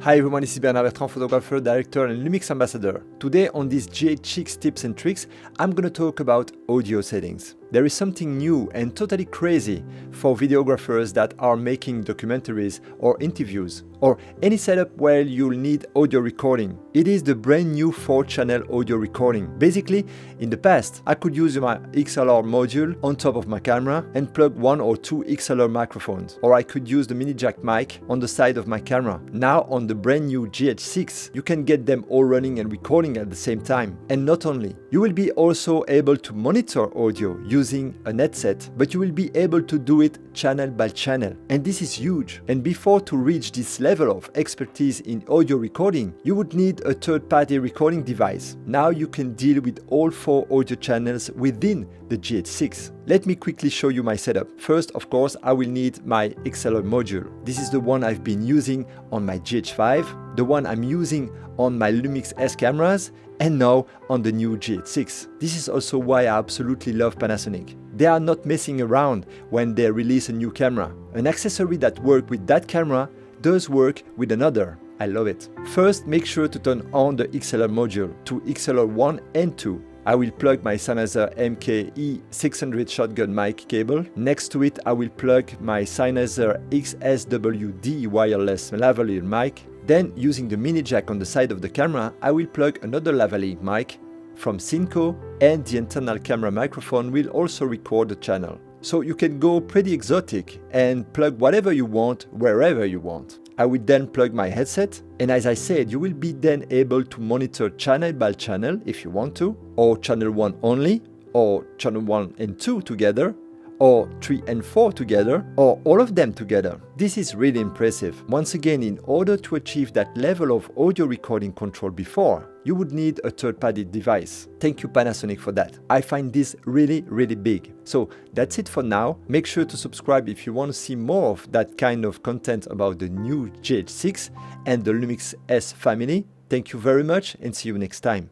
Hi everyone, this is Bernard Bertrand, photographer, director and LUMIX ambassador. Today on this GH6 tips and tricks, I'm gonna talk about audio settings. There is something new and totally crazy for videographers that are making documentaries or interviews, or any setup where you'll need audio recording. It is the brand new 4-channel audio recording. Basically, in the past, I could use my XLR module on top of my camera and plug 1 or 2 XLR microphones, or I could use the mini jack mic on the side of my camera. Now on the brand new GH6, you can get them all running and recording at the same time. And not only, you will be also able to monitor audio using a headset, but you will be able to do it channel by channel. And this is huge. And before to reach this level of expertise in audio recording, you would need a third-party recording device. Now you can deal with all 4 audio channels within the GH6. Let me quickly show you my setup. First, of course, I will need my XLR module. This is the one I've been using on my GH5, the one I'm using on my LUMIX S cameras, and now on the new GH6. This is also why I absolutely love Panasonic. They are not messing around when they release a new camera. An accessory that works with that camera does work with another. I love it. First, make sure to turn on the XLR module to XLR1 and 2. I will plug my Sennheiser MK-E600 shotgun mic cable. Next to it, I will plug my Sennheiser XSWD wireless lavalier mic. Then, using the mini jack on the side of the camera, I will plug another lavalier mic from Synco, and the internal camera microphone will also record the channel. So you can go pretty exotic and plug whatever you want, wherever you want. I will then plug my headset, and as I said, you will be then able to monitor channel by channel if you want to, or channel 1 only, or channel 1 and 2 together, or 3 and 4 together, or all of them together. This is really impressive. Once again, in order to achieve that level of audio recording control before, you would need a third-party device. Thank you Panasonic for that. I find this really big. So that's it for now. Make sure to subscribe if you want to see more of that kind of content about the new GH6 and the LUMIX S family. Thank you very much and see you next time.